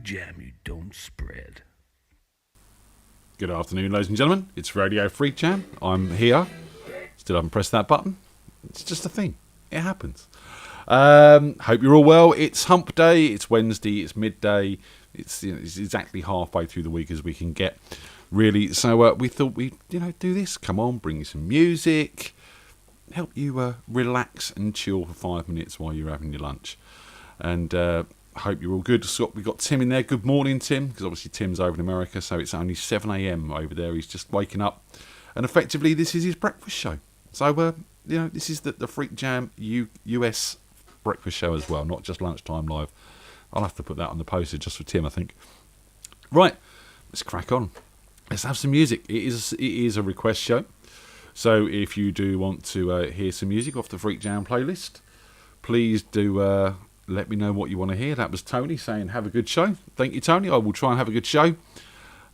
jam you don't spread. Good afternoon, ladies and gentlemen. It's Radio FreakJam. I'm here. Still haven't pressed that button. It's just a thing. It happens. Hope you're all well. It's hump day. It's Wednesday. It's midday. It's exactly halfway through the week as we can get, really. So we thought we'd do this. Come on, bring you some music, help you relax and chill for 5 minutes while you're having your lunch. And hope you're all good. So we've got Tim in there. Good morning, Tim, because obviously Tim's over in America, so it's only 7 a.m. over there. He's just waking up, and effectively this is his breakfast show. So this is the FreakJam US breakfast show as well, not just Lunchtime Live. I'll have to put that on the poster just for Tim, I think. Right, let's crack on. Let's have some music. It is a request show, so if you do want to hear some music off the FreakJam playlist, please do let me know what you want to hear. That was Tony saying have a good show. Thank you, Tony. I will try and have a good show.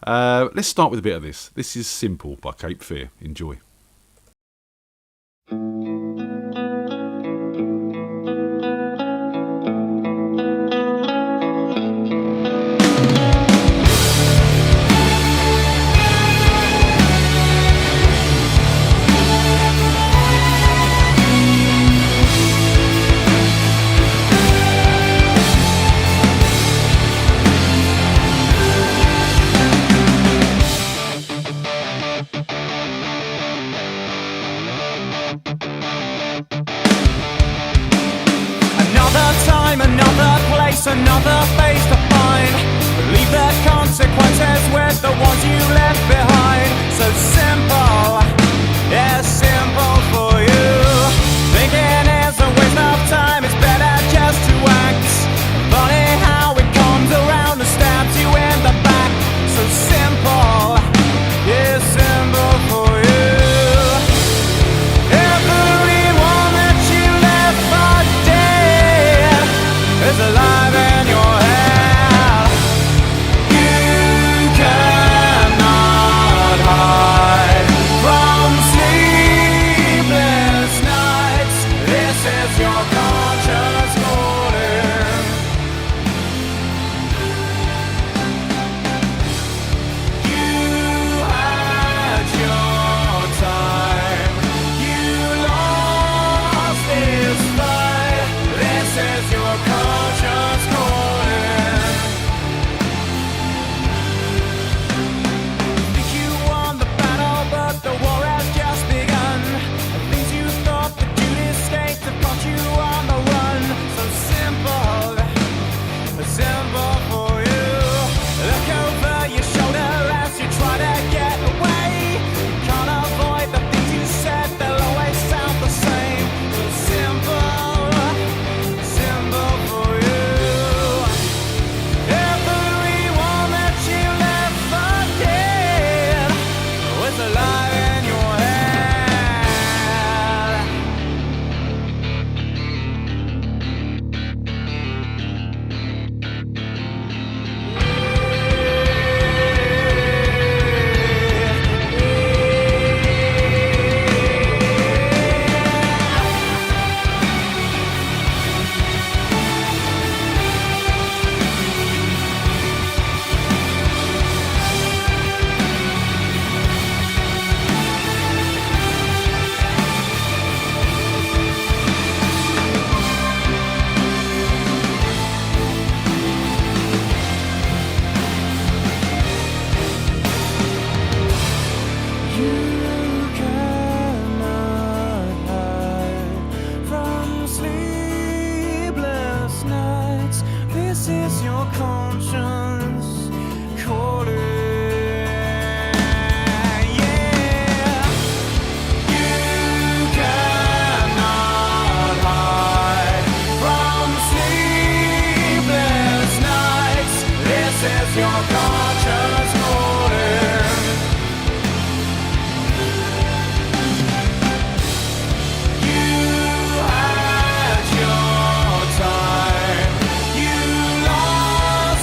Let's start with a bit of this. This is Simple by Cape Fear. Enjoy. Another face to find. Leave the consequences with the ones you left behind. So simple, yeah, simple for you. Thinking is a waste of time. It's better just to act. Funny how it comes around and stabs you in the back. So simple, yeah, simple for you. Everyone that you left for dead is alive.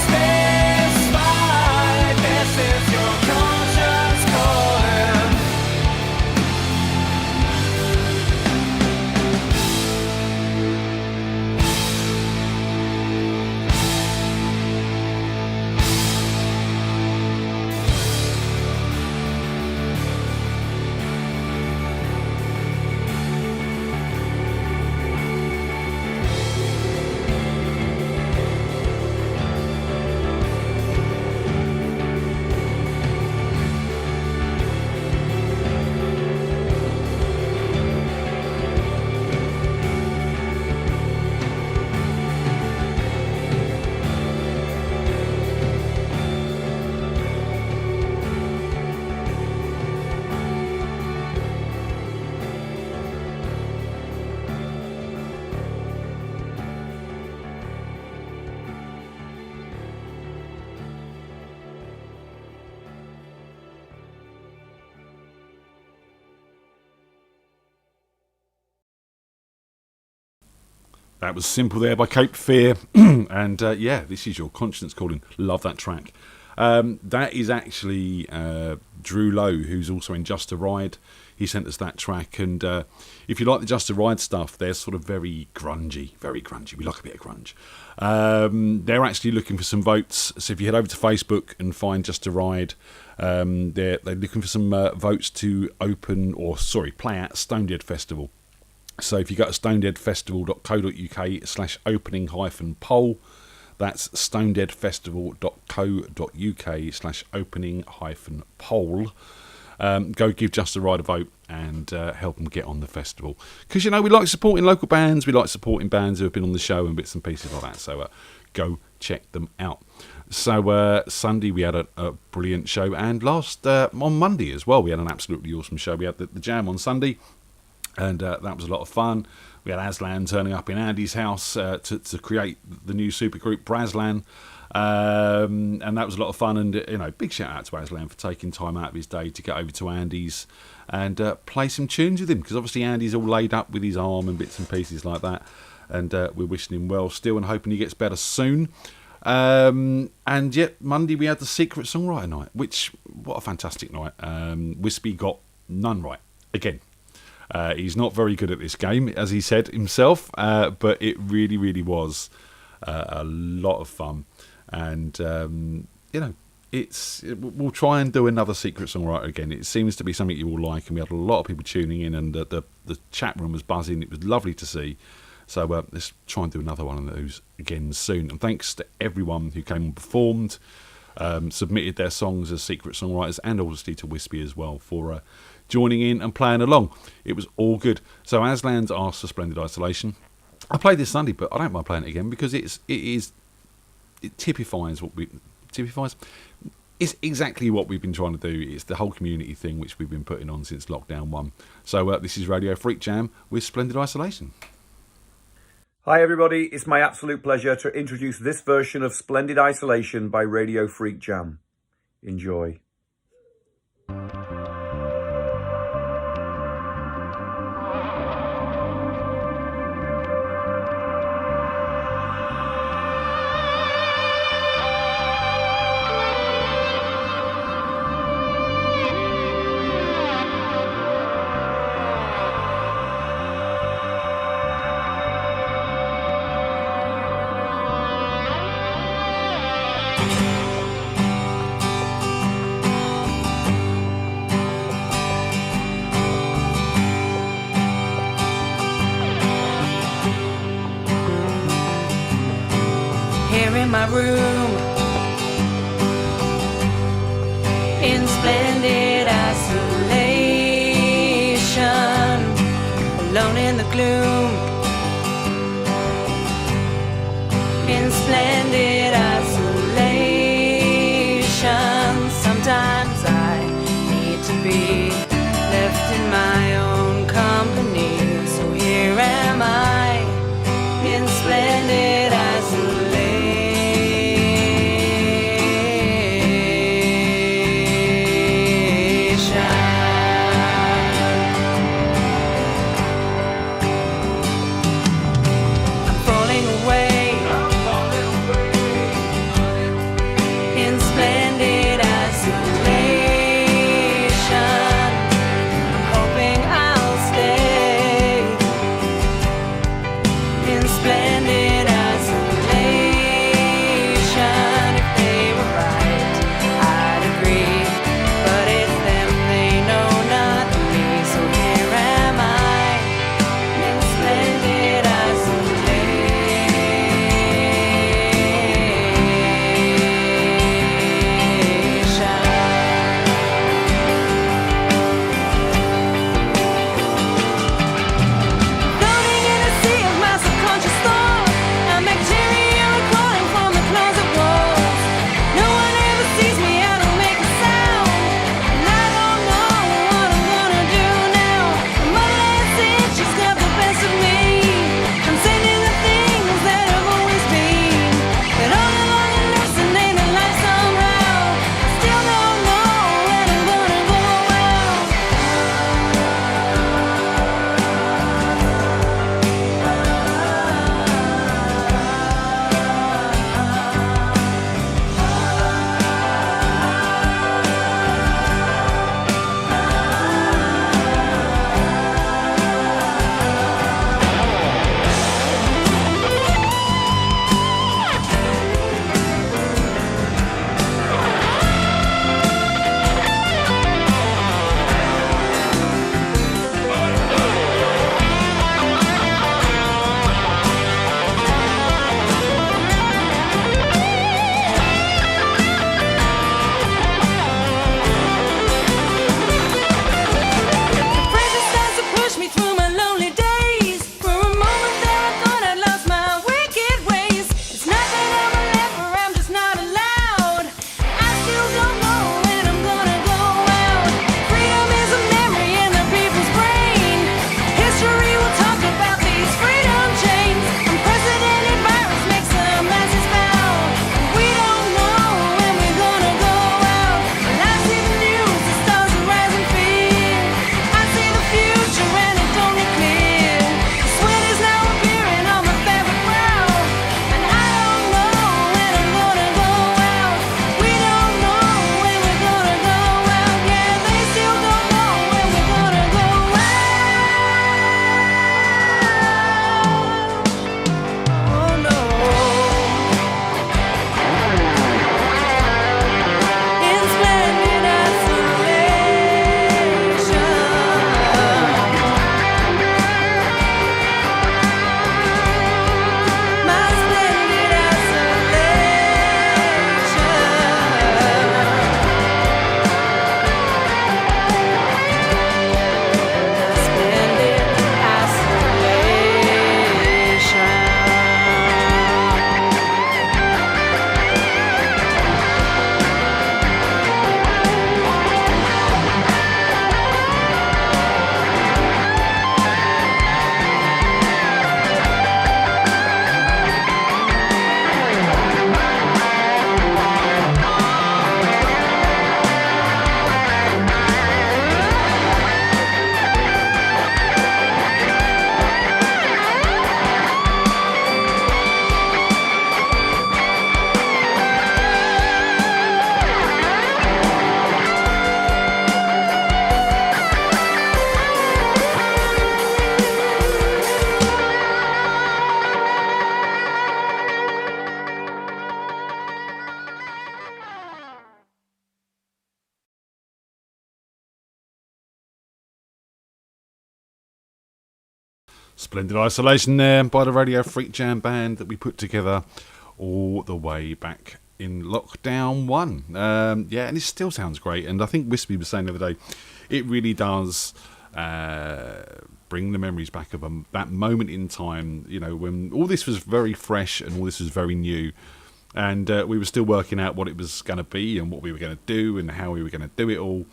Stay That was Simple there by Cape Fear. And yeah, this is Your Conscience Calling. Love that track. That is actually Drew Lowe, who's also in Just a Ride. He sent us that track. And if you like the Just a Ride stuff, they're sort of very grungy. Very grungy. We like a bit of grunge. They're actually looking for some votes. So if you head over to Facebook and find Just a Ride, they're looking for some votes to play at Stone Dead Festival. So if you go to stonedeadfestival.co.uk/opening-poll, that's stonedeadfestival.co.uk/opening-poll. Go give Just a Ride a vote and help them get on the festival. Because, you know, we like supporting local bands. We like supporting bands who have been on the show and bits and pieces like that. So go check them out. So Sunday we had a brilliant show. And on Monday as well, we had an absolutely awesome show. We had the Jam on Sunday. And that was a lot of fun. We had Aslan turning up in Andy's house to create the new supergroup Braslan. And that was a lot of fun. And, you know, big shout out to Aslan for taking time out of his day to get over to Andy's and play some tunes with him. Because obviously Andy's all laid up with his arm and bits and pieces like that. And we're wishing him well still and hoping he gets better soon. And yet Monday we had the Secret Songwriter Night, which, what a fantastic night. Wispy got none right. Again. He's not very good at this game, as he said himself, but it really, really was a lot of fun. And, you know, we'll try and do another Secret Songwriter again. It seems to be something you all like, and we had a lot of people tuning in, and the chat room was buzzing. It was lovely to see. So let's try and do another one of those again soon. And thanks to everyone who came and performed, submitted their songs as Secret Songwriters, and obviously to Wispy as well for joining in and playing along. It was all good. So Aslan's asked for Splendid Isolation. I played this Sunday, but I don't mind playing it again because it typifies it's exactly what we've been trying to do. It's the whole community thing which we've been putting on since lockdown 1. So this is Radio Freak Jam with Splendid Isolation. Hi everybody, it's my absolute pleasure to introduce this version of Splendid Isolation by Radio Freak Jam. Enjoy. My room in splendid isolation, alone in the gloom, in splendid isolation. Sometimes I need to be left in my own company, so here am I in splendid isolation. Splendid Isolation there by the Radio FreakJam band that we put together all the way back in lockdown 1. Yeah, and it still sounds great. And I think Wispy was saying the other day, it really does bring the memories back of that moment in time, you know, when all this was very fresh and all this was very new. And we were still working out what it was going to be and what we were going to do and how we were going to do it all.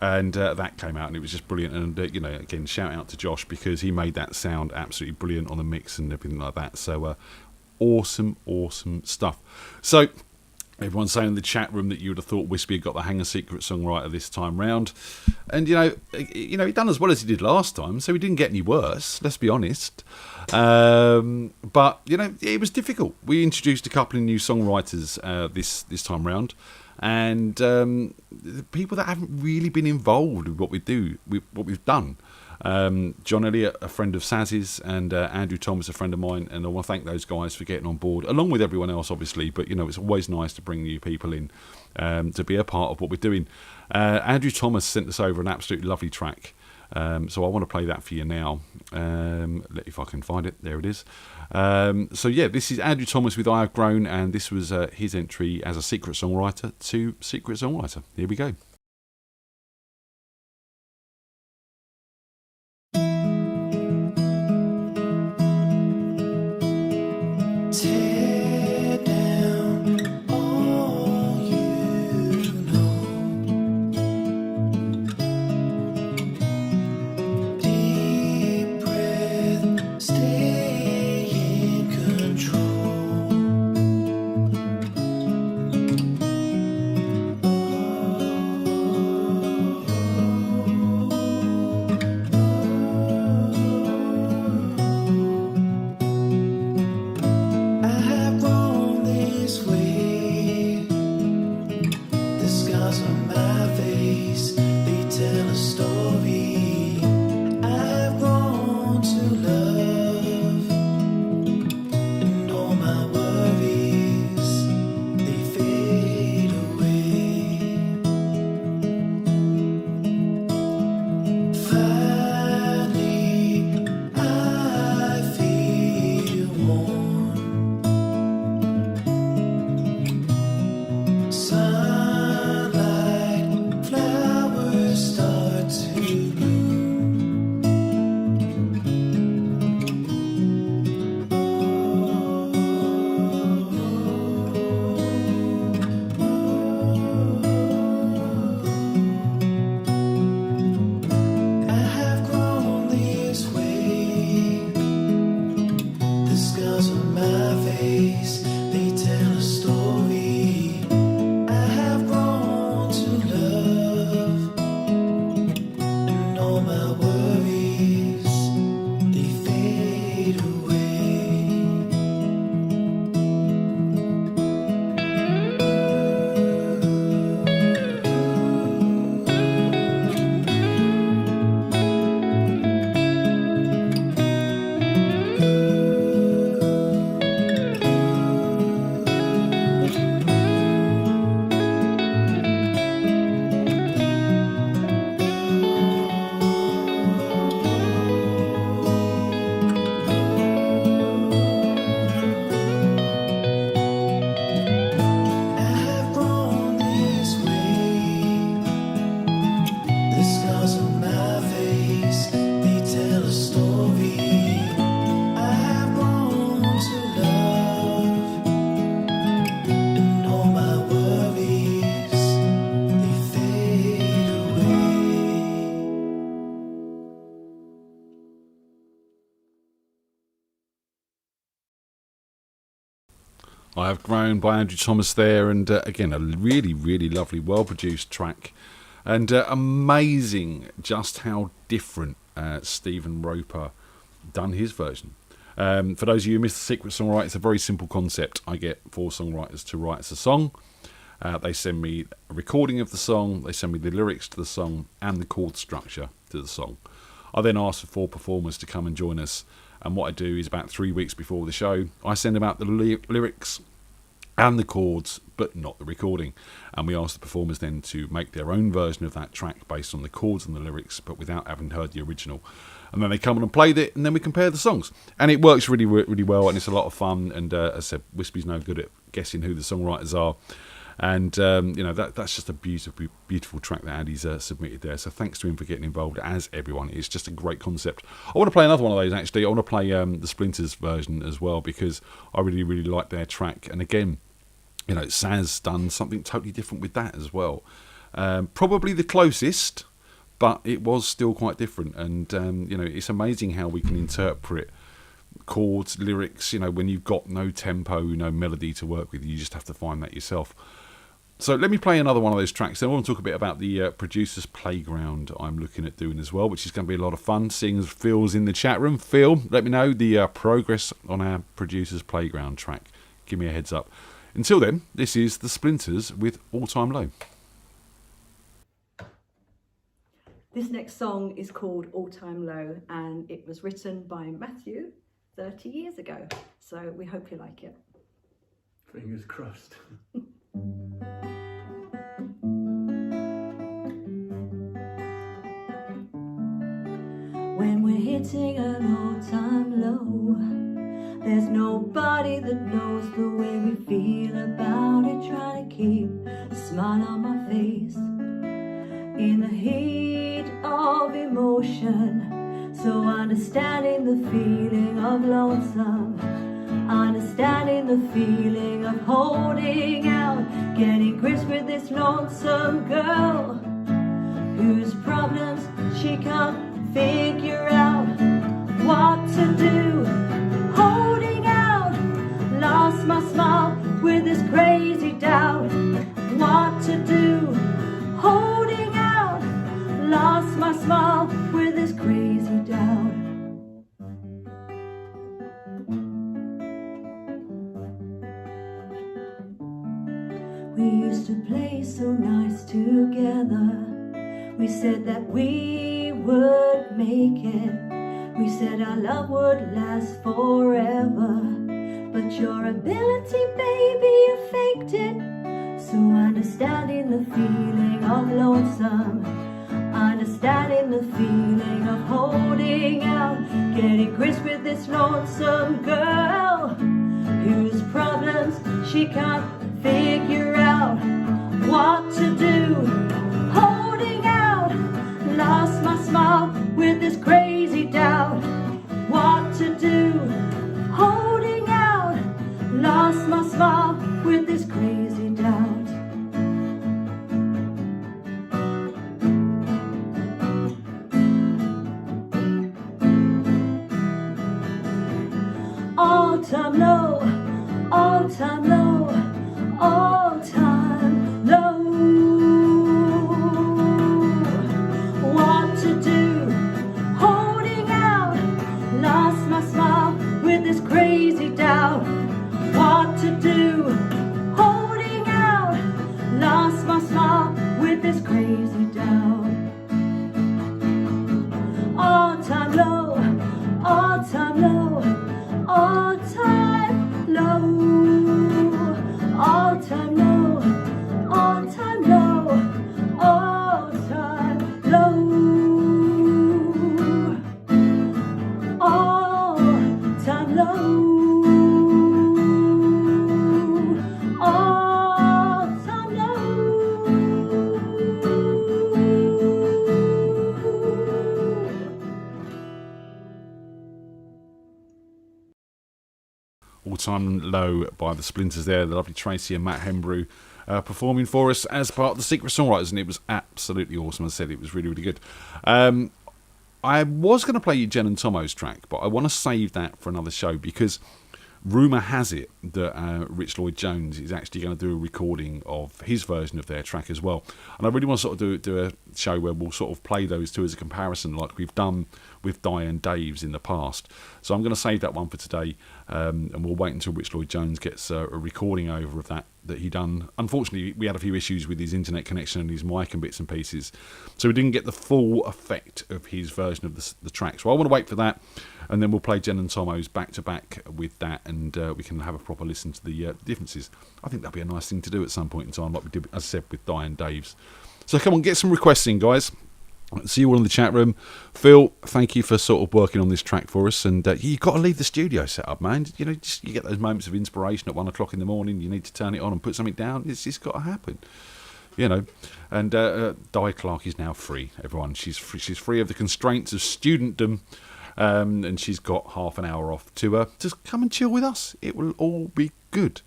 And that came out and it was just brilliant. And, you know, again, shout out to Josh because he made that sound absolutely brilliant on the mix and everything like that. So awesome stuff. So everyone's saying in the chat room that you would have thought Wispy had got the hang of Secret Songwriter this time round. And, you know, he done as well as he did last time, so he didn't get any worse, let's be honest. But, you know, it was difficult. We introduced a couple of new songwriters this time round. And people that haven't really been involved with what we do, with what we've done. John Elliott, a friend of Saz's, and Andrew Thomas, a friend of mine, and I want to thank those guys for getting on board, along with everyone else, obviously. But you know, it's always nice to bring new people in to be a part of what we're doing. Andrew Thomas sent us over an absolutely lovely track, so I want to play that for you now. If I can find it, there it is. So yeah, this is Andrew Thomas with "I Have Grown," and this was his entry as a secret songwriter to Secret Songwriter. Here we go. Tear down all you know. Deep breath, stay in control. I have grown this way. The scars on my face, they tell a story. I have grown to love, and all my worries, they fade away. Finally, I feel warm. Sunlight, flowers start to bloom. I have grown this way. The scars on my face, they tell a story. I have grown to love, and all my worries, they fade away. I have grown this way. The scars on my face, they tell a story. I have grown to love, and all my worries, they fade away. I Have Grown by Andrew Thomas there, and again, a really lovely, well-produced track, and amazing just how different Stephen Roper done his version. For those of you who missed the Secret Songwriter, it's a very simple concept. I get 4 songwriters to write us a song. They send me a recording of the song, they send me the lyrics to the song, and the chord structure to the song. I then ask for 4 performers to come and join us, and what I do is about 3 weeks before the show, I send them out the lyrics and the chords, but not the recording. And we ask the performers then to make their own version of that track based on the chords and the lyrics, but without having heard the original. and then they come on and play it, and then we compare the songs. And it works really, really well, and it's a lot of fun. And as I said, Wispy's no good at guessing who the songwriters are. And that's just a beautiful, beautiful track that Andy's submitted there. So thanks to him for getting involved, as everyone. It's just a great concept. I want to play another one of those, actually. I want to play the Splinters version as well, because I really, really like their track. And again, Saz done something totally different with that as well. Probably the closest, but it was still quite different. And it's amazing how we can interpret chords, lyrics, when you've got no tempo, no melody to work with. You just have to find that yourself. So let me play another one of those tracks. Then I want to talk a bit about the Producers Playground I'm looking at doing as well, which is going to be a lot of fun. Seeing as Phil's in the chat room. Phil, let me know the progress on our Producers Playground track. Give me a heads up. Until then, this is the Splinters with All Time Low. This next song is called All Time Low, and it was written by Matthew 30 years ago. So we hope you like it. Fingers crossed. When we're hitting an all-time low, there's nobody that knows the way we feel about it. Trying to keep a smile on my face in the heat of emotion. So understanding the feeling of lonesome, understanding the feeling of holding out, getting grips with this lonesome girl whose problems she can't figure out what to do. Holding out, lost my smile with this crazy doubt. What to do? Holding out, lost my smile with this crazy doubt. We used to play so nice together. We said that we would make it. We said our love would last forever. But your ability, baby, you faked it. So understanding the feeling of lonesome, understanding the feeling of holding out, getting grips with this lonesome girl whose problems she can't figure out what to do. Holding out, lost my smile with this crazy doubt. What to do? Holding out, lost my smile with this crazy doubt. All time low, all time low, all time low. What to do? Holding out, lost my smile with this crazy doubt. What to do? Holding out, lost my smile with this crazy doubt. All time low, all time low, all time low, all time low, all time low, all time low, all time low, all time low. All Time Low by the Splinters there. The lovely Tracy and Matt Hembrew performing for us as part of the Secret Songwriters, and it was absolutely awesome. As I said, it was really, really good. I was going to play you Jen and Tomo's track, but I want to save that for another show because rumour has it that Rich Lloyd Jones is actually going to do a recording of his version of their track as well. And I really want to sort of do a show where we'll sort of play those two as a comparison like we've done with Diane Daves in the past. So I'm going to save that one for today, and we'll wait until Rich Lloyd Jones gets a recording over of that he done. Unfortunately, we had a few issues with his internet connection and his mic and bits and pieces, so we didn't get the full effect of his version of the track. So I want to wait for that, and then we'll play Jen and Tomo's back to back with that, and we can have a proper listen to the differences. I think that'll be a nice thing to do at some point in time, like we did, as I said, with Diane Daves. So come on, get some requests in, guys. See you all in the chat room. Phil, thank you for sort of working on this track for us. And you've got to leave the studio set up, man. You know, you get those moments of inspiration at 1 o'clock in the morning. You need to turn it on and put something down. It's got to happen. You know, and Di Clark is now free, everyone. She's free of the constraints of studentdom, and she's got half an hour off to just come and chill with us. It will all be good.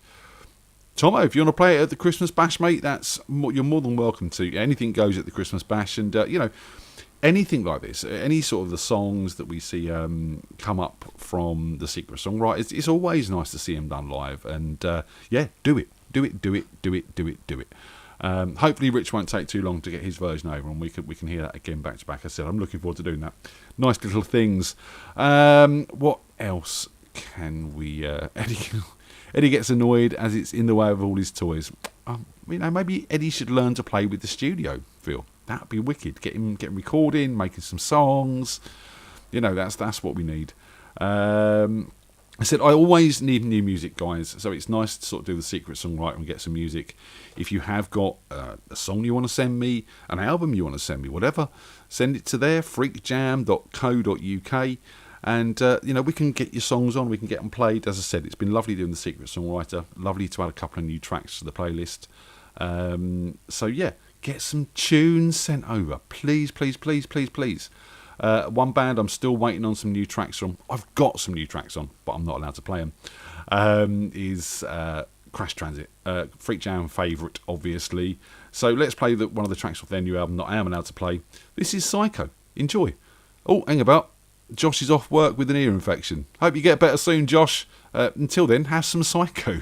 Tomo, if you want to play it at the Christmas Bash, mate, you're more than welcome to. Anything goes at the Christmas Bash, and you know, anything like this, any sort of the songs that we see come up from the secret songwriters, it's always nice to see them done live. And yeah, do it. Hopefully Rich won't take too long to get his version over, and we can hear that again back to back. I said I'm looking forward to doing that. Nice little things. What else can we? Eddie gets annoyed as it's in the way of all his toys. You know, maybe Eddie should learn to play with the studio. Phil, that'd be wicked. Get him recording, making some songs. You know, that's what we need. I said I always need new music, guys, so it's nice to sort of do the secret songwriter and get some music. If you have got a song you want to send me, an album you want to send me, whatever, send it to there, freakjam.co.uk, and you know, we can get your songs on, we can get them played. As I said, it's been lovely doing the secret songwriter, lovely to add a couple of new tracks to the playlist. So yeah, get some tunes sent over, please. One band I'm still waiting on some new tracks from. I've got some new tracks on, but I'm not allowed to play them. Is Crash Transit, FreakJam favourite, obviously. So let's play one of the tracks off their new album that I am allowed to play. This is Psycho. Enjoy. Oh, hang about. Josh is off work with an ear infection. Hope you get better soon, Josh. Until then, have some Psycho.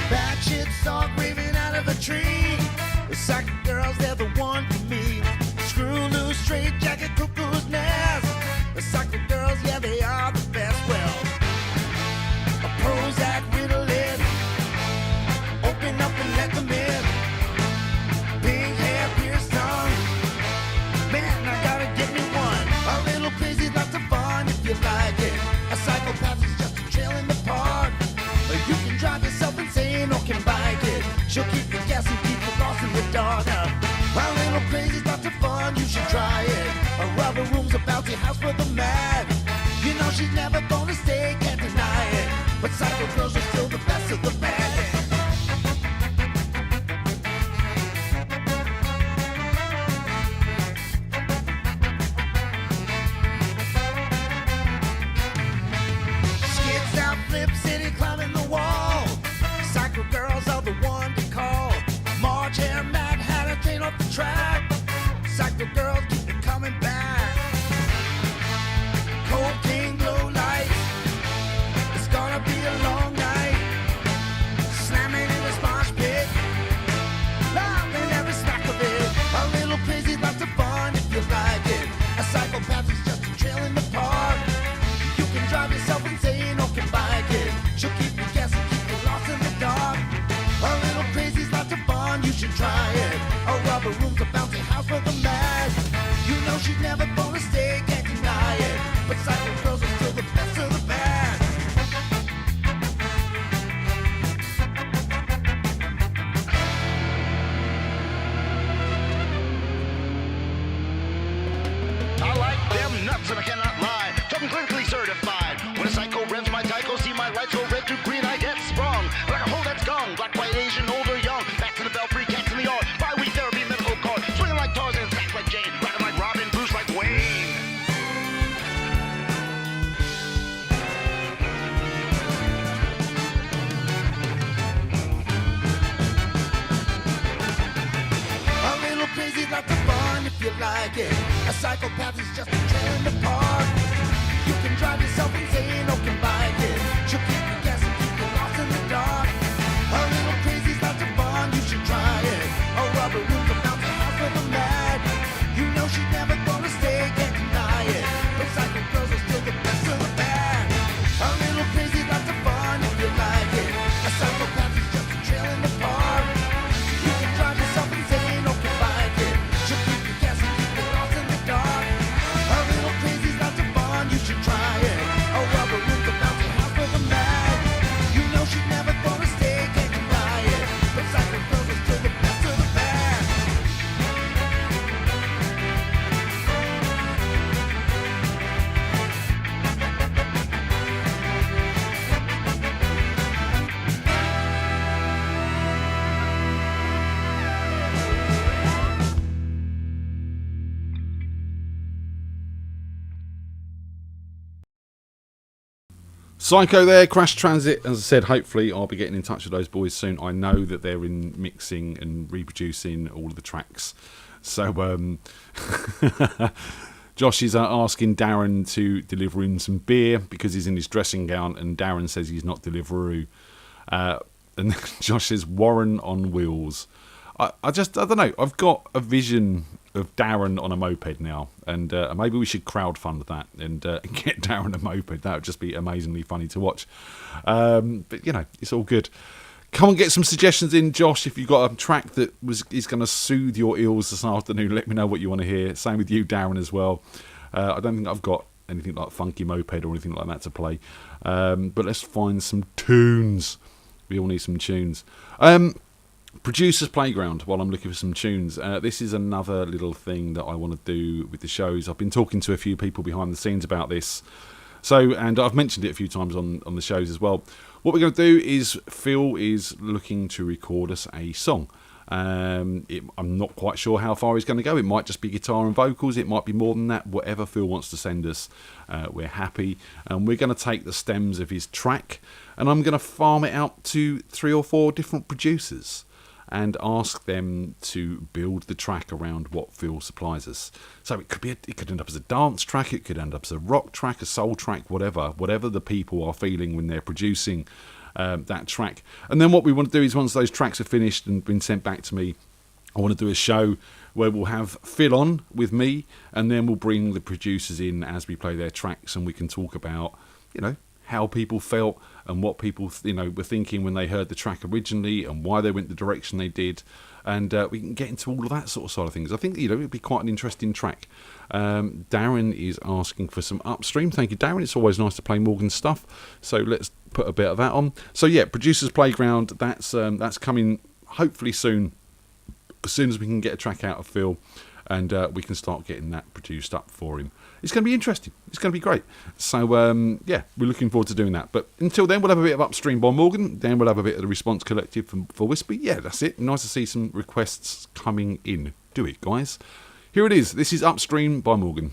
Bad chicks all raving out of a tree. The psychic girls, they're the one for me. Screw loose, straight jacket, cuckoo's nest. The psychic girls, yeah, they are the best. Well, a Prozac riddle it. Open up and let them in. Pink hair, pierced tongue. Man, I gotta get me one. A little crazy, lots of fun if you like it. A psychopath is just a trail in the park. You can drive yourself insane or can bike it. She'll keep you guessing, keep you lost in the dark. My little crazy's lots of fun, you should try it. A rubber room's a bouncy house for the mad. You know she's never gonna stay, can't deny it. But psycho girls are still the best of the bad. Skids out, flip city, climbing the wall. Psycho girls are the one to call. Marge hair, Mad Hatter, train off the track. Psycho girls keep it coming back. Cocaine glow lights. It's gonna be a long night. Slamming in this mosh pit. Loving every snack of it. A little crazy, lots of fun if you like it. A psychopath is just a trail in the park. You can drive yourself insane or can bike it. She'll keep you guessing, keep you lost in the dark. A little crazy's lots of fun, you should try it. A rubber room's a bouncy house for the mad. You know she's never gonna stay, can't deny it. But psycho girls are still the best of the bad. I like them nuts and I cannot lie. Talking clinically certified. When a psycho rents my tycho, see my lights go red to green, I get sprung. Like a hole that's gone. Black, white, Asian, old or young. Back to the belfry, cats in the yard. Bi-week therapy, medical card. Swinging like Tarzan, sack like Jane. Rocking like Robin, Bruce like Wayne. A little crazy, lots of fun if you like it. A psychopath is just a trail in the park. You can drive yourself insane or can bike it. She'll keep you guessing, keep you lost in the dark. A little crazy's lots of fun, you should try it. A rubber room's a bouncy house for the mad. You know she's never gonna stay, can't deny it. But psycho girls are still the best of the bad. A little crazy's lots of fun if you like it. A psychopath is just a trail in the park. You can drive yourself insane or can bike it. She'll keep you guessing, keep you lost in the dark. A little Psycho there, Crash Transit. As I said, hopefully I'll be getting in touch with those boys soon. I know that they're in mixing and reproducing all of the tracks. So Josh is asking Darren to deliver him some beer because he's in his dressing gown, and Darren says he's not Deliveroo. And Josh says Warren on wheels. I don't know. I've got a vision of Darren on a moped now, and maybe we should crowdfund that and get Darren a moped. That would just be amazingly funny to watch. But you know, it's all good. Come and get some suggestions in, Josh. If you've got a track that is going to soothe your ears this afternoon, let me know what you want to hear. Same with you, Darren, as well. I don't think I've got anything like Funky Moped or anything like that to play. But let's find some tunes. We all need some tunes. Producers Playground, while I'm looking for some tunes. This is another little thing that I want to do with the shows. I've been talking to a few people behind the scenes about this. So, and I've mentioned it a few times on the shows as well. What we're going to do is Phil is looking to record us a song. I'm not quite sure how far he's going to go. It might just be guitar and vocals. It might be more than that. Whatever Phil wants to send us, we're happy. And we're going to take the stems of his track and I'm going to farm it out to 3 or 4 different producers and ask them to build the track around what Phil supplies us. So it could end up as a dance track, it could end up as a rock track, a soul track, whatever the people are feeling when they're producing that track. And then what we want to do is, once those tracks are finished and been sent back to me, I want to do a show where we'll have Phil on with me, and then we'll bring the producers in as we play their tracks, and we can talk about, you know, how people felt and what people, you know, were thinking when they heard the track originally and why they went the direction they did. And we can get into all of that sort of side of things. I think, you know, it'd be quite an interesting track. Darren is asking for some Upstream. Thank you, Darren. It's always nice to play Morgan's stuff. So let's put a bit of that on. So yeah, Producers Playground, that's coming hopefully soon. As soon as we can get a track out of Phil, and we can start getting that produced up for him. It's going to be interesting. It's going to be great. So, yeah, we're looking forward to doing that. But until then, we'll have a bit of Upstream by Morgan. Then we'll have a bit of the Response Collective for Wispy. Yeah, that's it. Nice to see some requests coming in. Do it, guys. Here it is. This is Upstream by Morgan.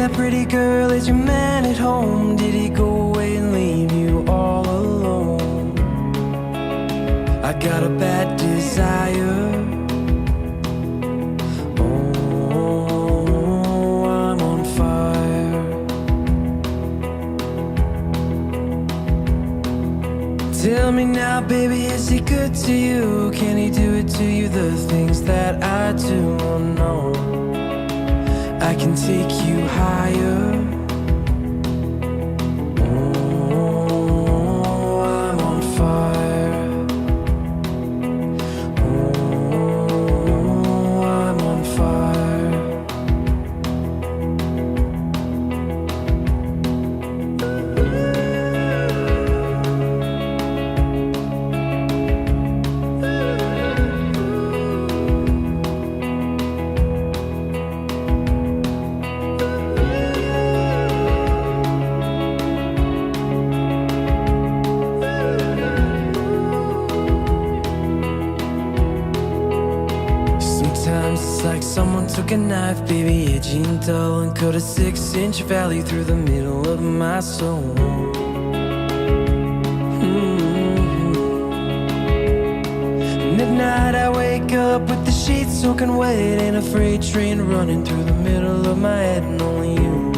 that pretty girl is your man at home? Did he go away and leave you all alone? I got a bad desire. Oh, I'm on fire. Tell me now, baby, is he good to you? Can he do it to you, the things that I do? Oh no, I can take you higher. Oh, I'm on fire. Oh, I'm on fire. Someone took a knife, baby, edgy and dull, and cut a 6-inch valley through the middle of my soul. And at night I wake up with the sheets soaking wet and a freight train running through the middle of my head, and only you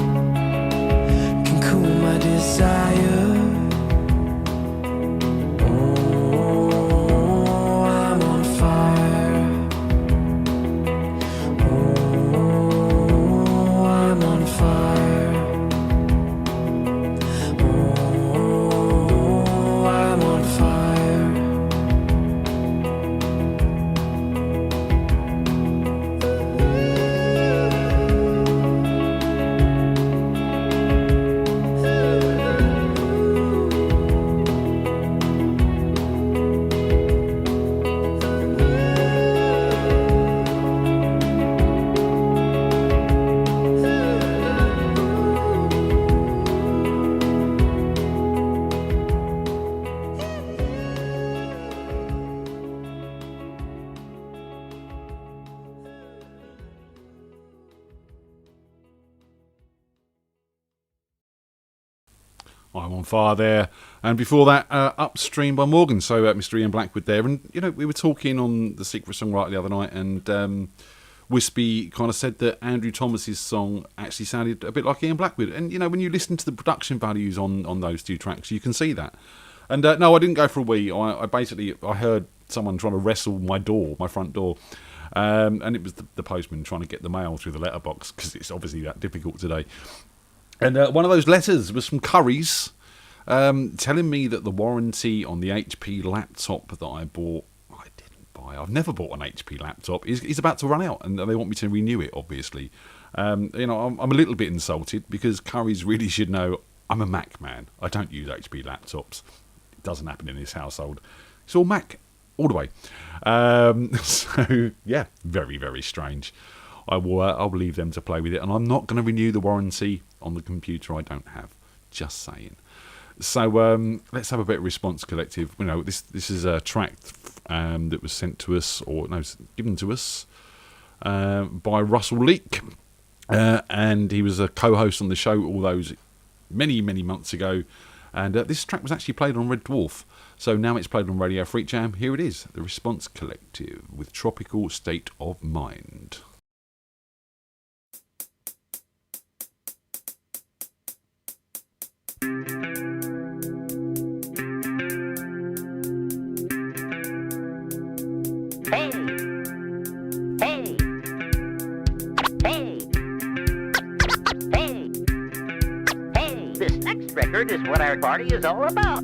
can cool my desire. Oh, I'm on fire. I'm on fire there, and before that, Upstream by Morgan. So Mr. Ian Blackwood there, and you know, we were talking on the Secret Songwriter the other night, and Wispy kind of said that Andrew Thomas's song actually sounded a bit like Ian Blackwood, and you know, when you listen to the production values on those two tracks, you can see that. And no, I didn't go for a wee. I heard someone trying to wrestle my front door. And it was the postman trying to get the mail through the letterbox, because it's obviously that difficult today. And one of those letters was from Curry's, telling me that the warranty on the HP laptop that I bought, I didn't buy. I've never bought an HP laptop. Is about to run out, and they want me to renew it, obviously. You know, I'm a little bit insulted, because Curry's really should know I'm a Mac man. I don't use HP laptops. It doesn't happen in this household. It's all Mac, all the way. So, yeah, very, very strange. I'll leave them to play with it, and I'm not going to renew the warranty on the computer I don't have. Just saying. So let's have a bit of Response Collective. You know, this is a track that was sent to us, given to us by Russell Leake, and he was a co-host on the show all those many months ago. And this track was actually played on Red Dwarf. So now it's played on Radio Freak Jam. Here it is, the Response Collective with Tropical State of Mind. This next record is what our party is all about.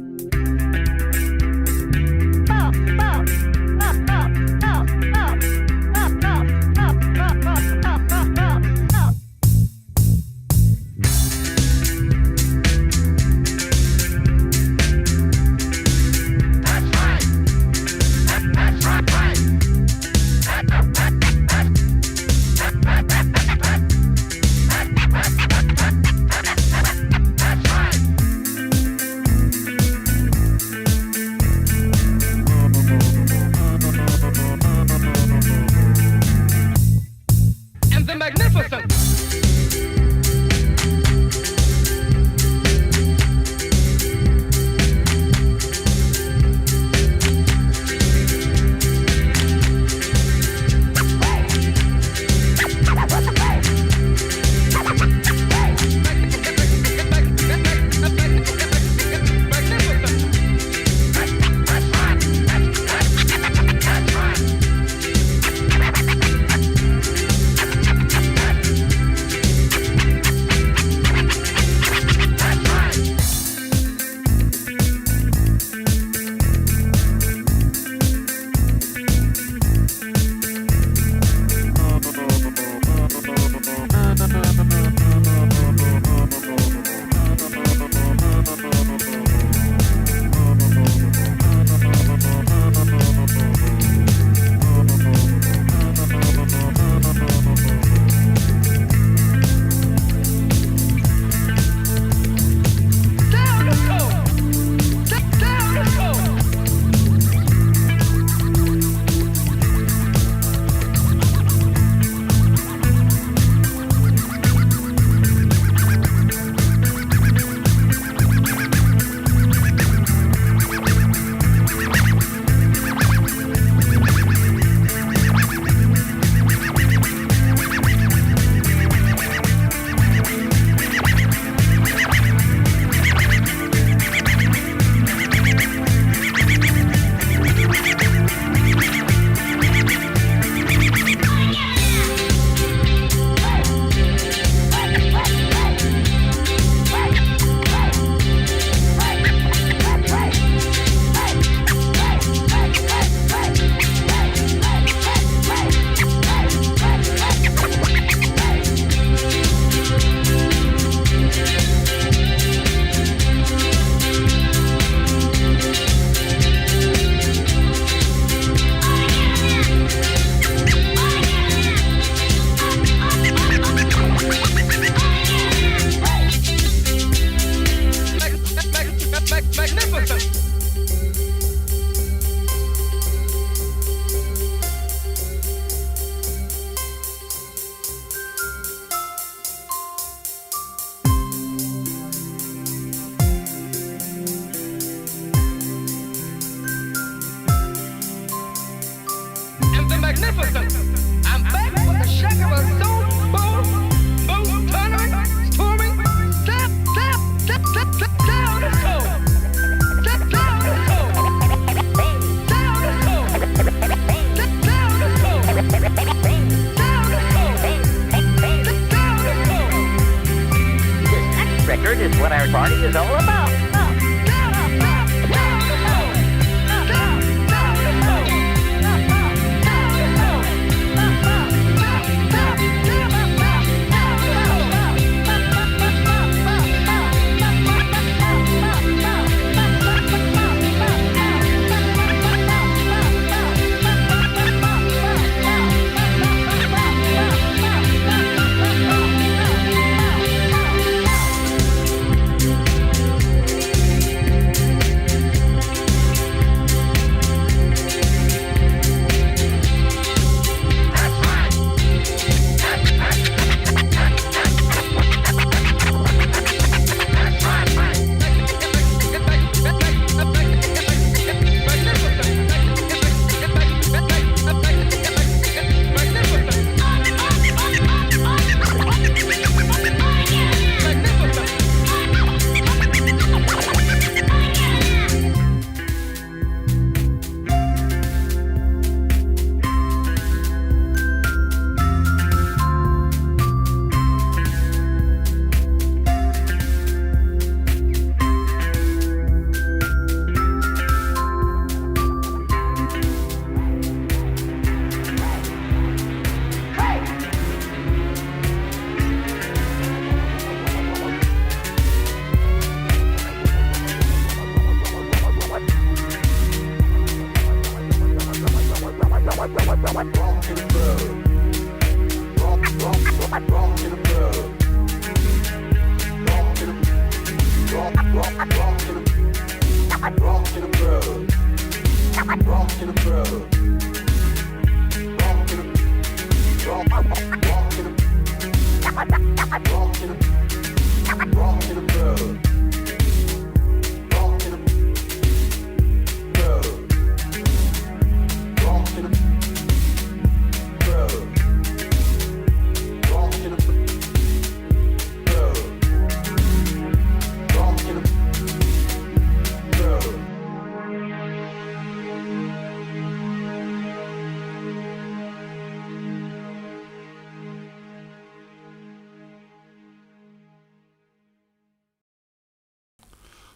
is what our party is all about.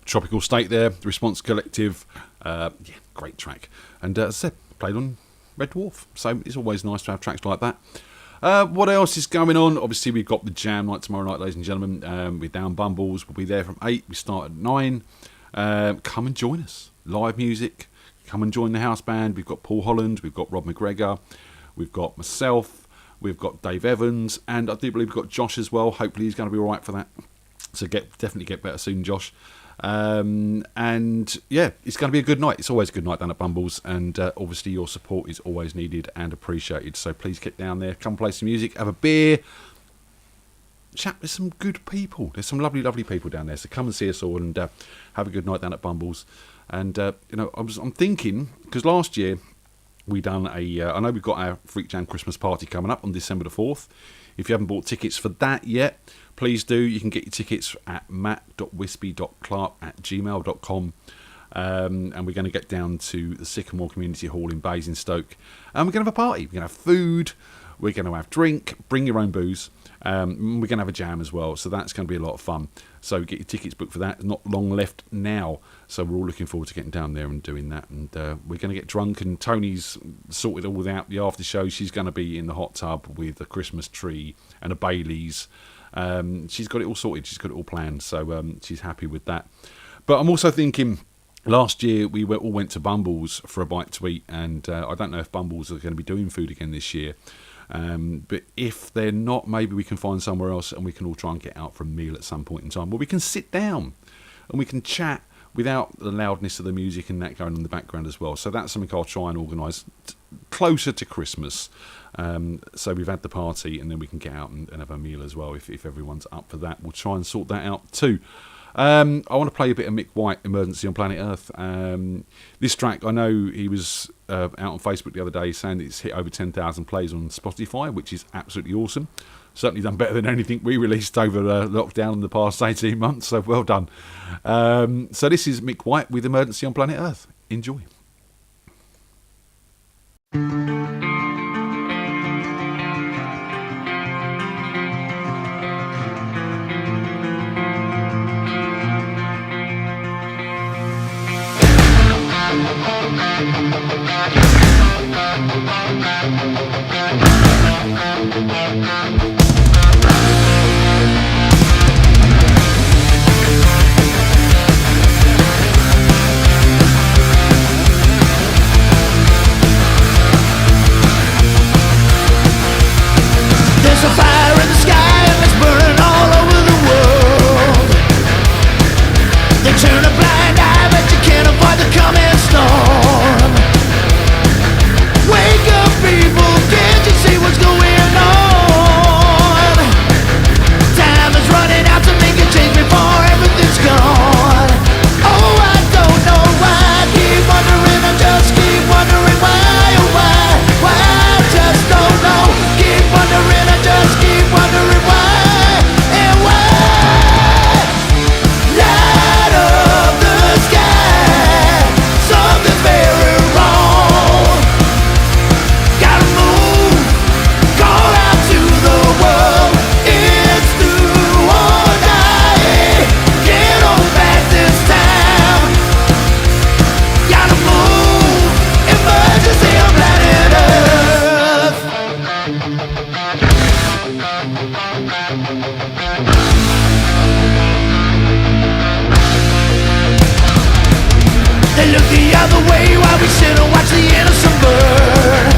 Tropical State there, the Response Collective, great track. And as I said, played on Red Dwarf, so it's always nice to have tracks like that. What else is going on? Obviously, we've got the Jam night tomorrow night, ladies and gentlemen. We're down Bumbles. We'll be there from 8. We start at 9. Come and join us. Live music. Come and join the house band. We've got Paul Holland. We've got Rob McGregor. We've got myself. We've got Dave Evans. And I do believe we've got Josh as well. Hopefully, he's going to be all right for that. So definitely get better soon, Josh. And yeah, it's going to be a good night. It's always a good night down at Bumbles, and obviously your support is always needed and appreciated. So please get down there, come play some music, have a beer, chat with some good people. There's some lovely people down there. So come and see us all and have a good night down at Bumbles. And I'm thinking, because last year we done I know we've got our FreakJam Christmas party coming up on December the 4th. If you haven't bought tickets for that yet, please do. You can get your tickets at matt.wispy.clark@gmail.com. And we're going to get down to the Sycamore Community Hall in Basingstoke. And we're going to have a party. We're going to have food. We're going to have drink. Bring your own booze. We're going to have a jam as well. So that's going to be a lot of fun. So get your tickets booked for that. There's not long left now. So we're all looking forward to getting down there and doing that. And we're going to get drunk. And Tony's sorted all out the after show. She's going to be in the hot tub with a Christmas tree and a Baileys. She's got it all sorted. She's got it all planned. So she's happy with that. But I'm also thinking, last year we all went to Bumbles for a bite to eat. And I don't know if Bumbles are going to be doing food again this year. But if they're not, maybe we can find somewhere else and we can all try and get out for a meal at some point in time where we can sit down and we can chat without the loudness of the music and that going in the background as well. So that's something I'll try and organise closer to Christmas. So we've had the party and then we can get out and have a meal as well if everyone's up for that. We'll try and sort that out too. I want to play a bit of Mick White, Emergency on Planet Earth. This track, I know he was out on Facebook the other day saying that it's hit over 10,000 plays on Spotify, which is absolutely awesome. Certainly done better than anything we released over lockdown in the past 18 months, so well done. So this is Mick White with Emergency on Planet Earth. Enjoy. They look the other way while we sit and watch the innocent burn.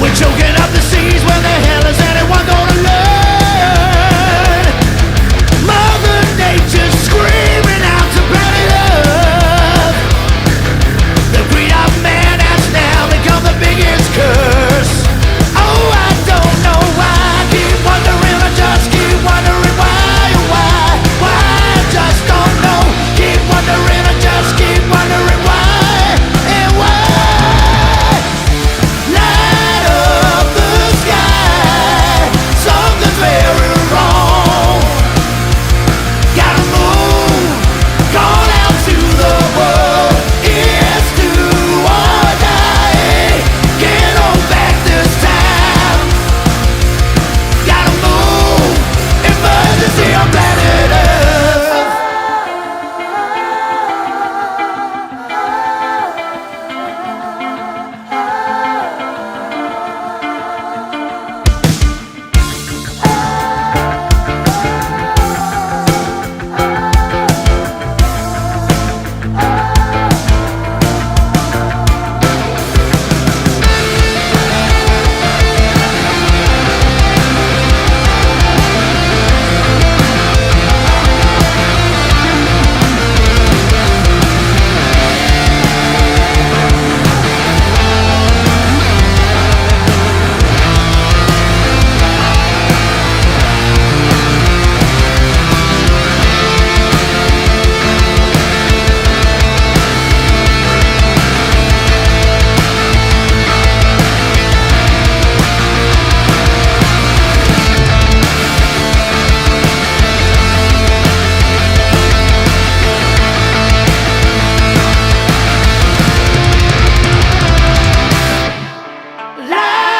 We're choking up the seas, where the hell is anyone gonna learn? Mother Nature's screaming out to planet Earth. The greed of man has now become the biggest curse. Oh, I don't know why, I keep wondering, I just keep wondering why, oh why, I just don't know. Keep wondering, I just keep wondering why, and why. Light up the sky, something's very wrong. Gotta move, gone out to the world. It's do or die, can't hold back this time. Gotta move, emergency on planet Earth.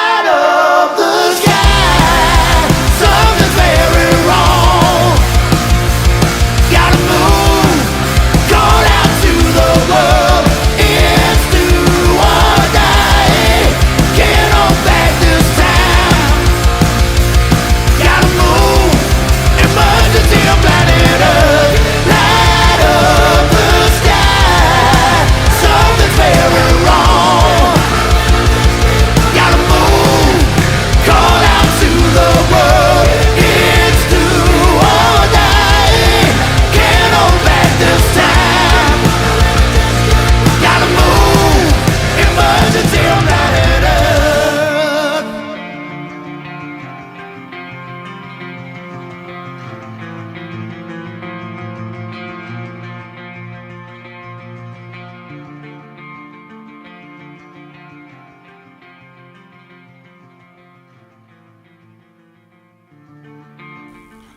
Light up the sky, something's very wrong. Gotta move, gone out to the world. It's do or die, can't hold back this time. Gotta move, emergency on planet Earth. Light up the sky, something's very wrong. Gotta move, call out to the world. It's do or die, can't hold back this time. Gotta move, emergency on planet Earth.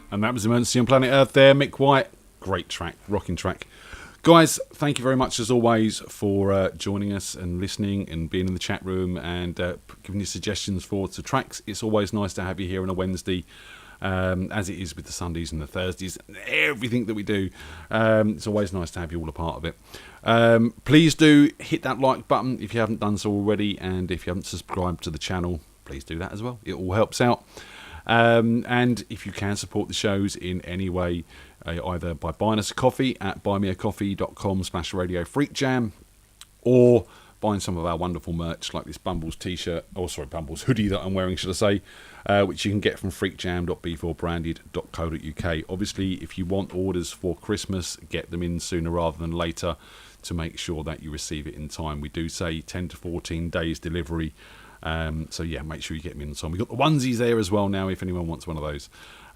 And that was Emergency on Planet Earth there, Mick White. Great track, rocking track. Guys, thank you very much as always for joining us and listening and being in the chat room and giving you suggestions for the tracks. It's always nice to have you here on a Wednesday, as it is with the Sundays and the Thursdays and everything that we do. It's always nice to have you all a part of it. Please do hit that like button if you haven't done so already, and if you haven't subscribed to the channel, please do that as well. It all helps out. And if you can support the shows in any way, either by buying us a coffee at buymeacoffee.com/RadioFreakJam, or buying some of our wonderful merch like this Bumbles t-shirt, Bumbles hoodie that I'm wearing, should I say, which you can get from freakjam.b4branded.co.uk. Obviously, if you want orders for Christmas, get them in sooner rather than later to make sure that you receive it in time. We do say 10 to 14 days delivery. So yeah, make sure you get them in time. We've got the onesies there as well now if anyone wants one of those.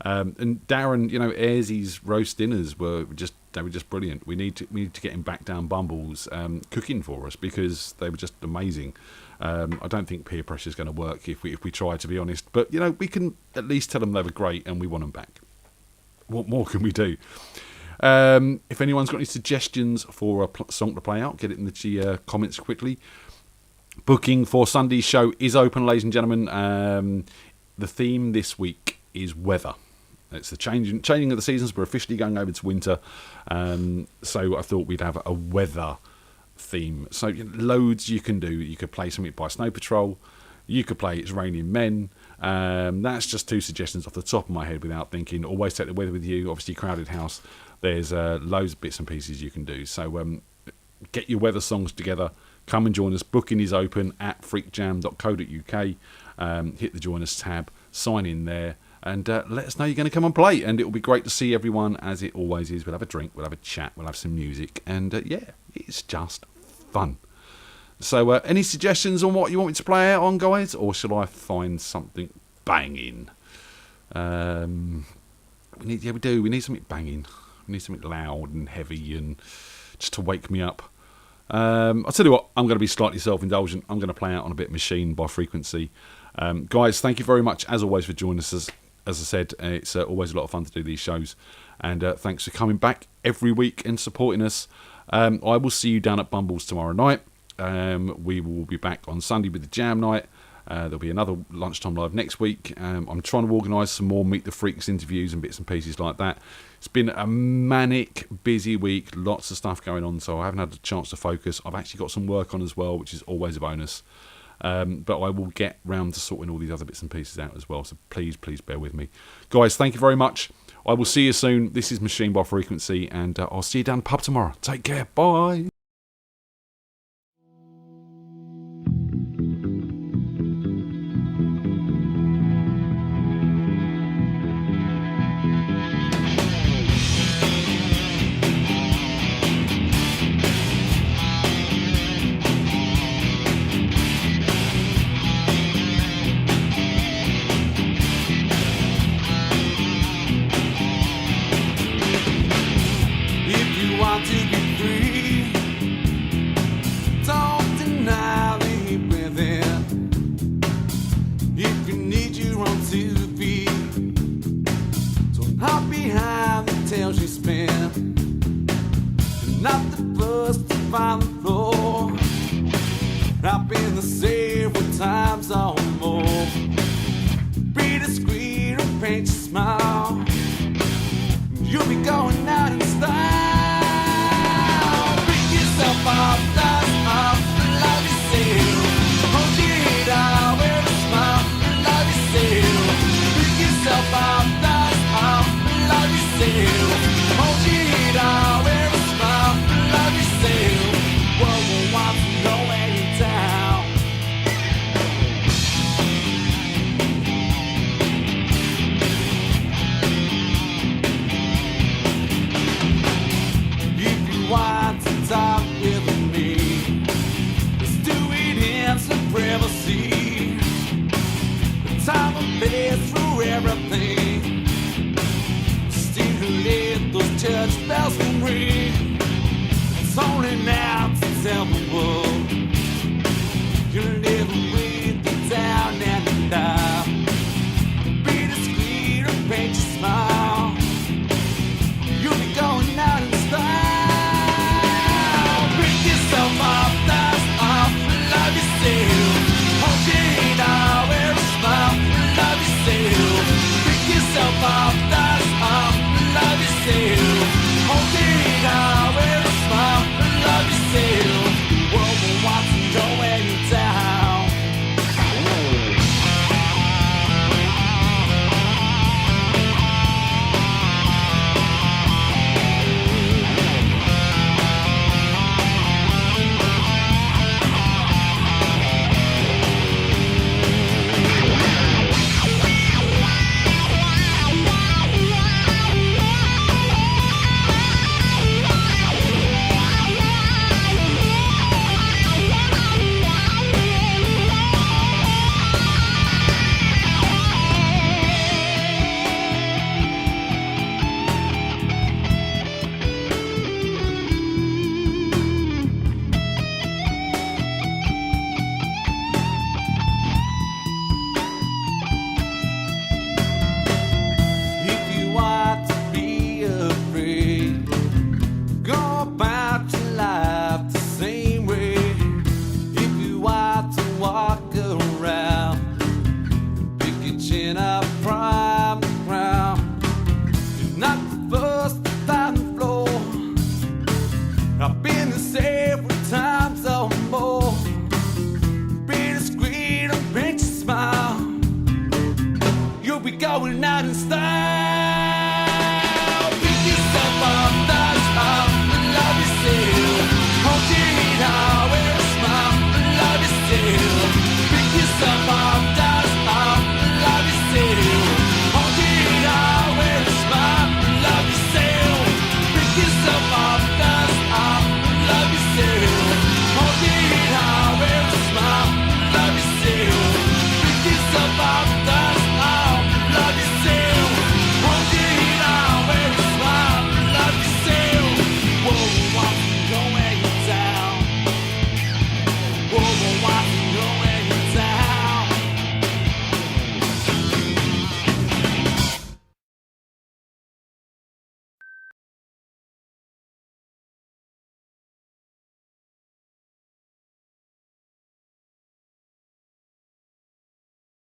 And Darren, Airsy's roast dinners were just brilliant. We need to get him back down Bumbles cooking for us, because they were just amazing. I don't think peer pressure is going to work if we try, to be honest. But we can at least tell them they were great and we want them back. What more can we do? If anyone's got any suggestions for a song to play out, get it in the comments quickly. Booking for Sunday's show is open, ladies and gentlemen. The theme this week is weather. It's the changing of the seasons. We're officially going over to winter, so I thought we'd have a weather theme. So loads you can do. You could play something by Snow Patrol. You could play It's Raining Men. That's just 2 suggestions off the top of my head without thinking. Always take the weather with you. Obviously, Crowded House, there's loads of bits and pieces you can do. So get your weather songs together. Come and join us. Booking is open at freakjam.co.uk. Hit the Join Us tab. Sign in there. And let us know you're going to come and play. And it will be great to see everyone, as it always is. We'll have a drink. We'll have a chat. We'll have some music. And, yeah, it's just fun. So any suggestions on what you want me to play out on, guys? Or shall I find something banging? We need something banging. We need something loud and heavy and just to wake me up. I'll tell you what, I'm going to be slightly self-indulgent. I'm going to play out on a bit of Machine by Frequency. Guys, thank you very much, as always, for joining us. As I said, it's always a lot of fun to do these shows. And thanks for coming back every week and supporting us. I will see you down at Bumbles tomorrow night. We will be back on Sunday with the Jam Night. There'll be another Lunchtime Live next week. I'm trying to organise some more Meet the Freaks interviews and bits and pieces like that. It's been a manic, busy week. Lots of stuff going on, so I haven't had a chance to focus. I've actually got some work on as well, which is always a bonus. But I will get round to sorting all these other bits and pieces out as well. So please bear with me. Guys, thank you very much. I will see you soon. This is Machine by Frequency, and I'll see you down the pub tomorrow. Take care. Bye. Church bells can ring. It's only now to tell the world you're living with the down and the down. Be discreet or paint your smile.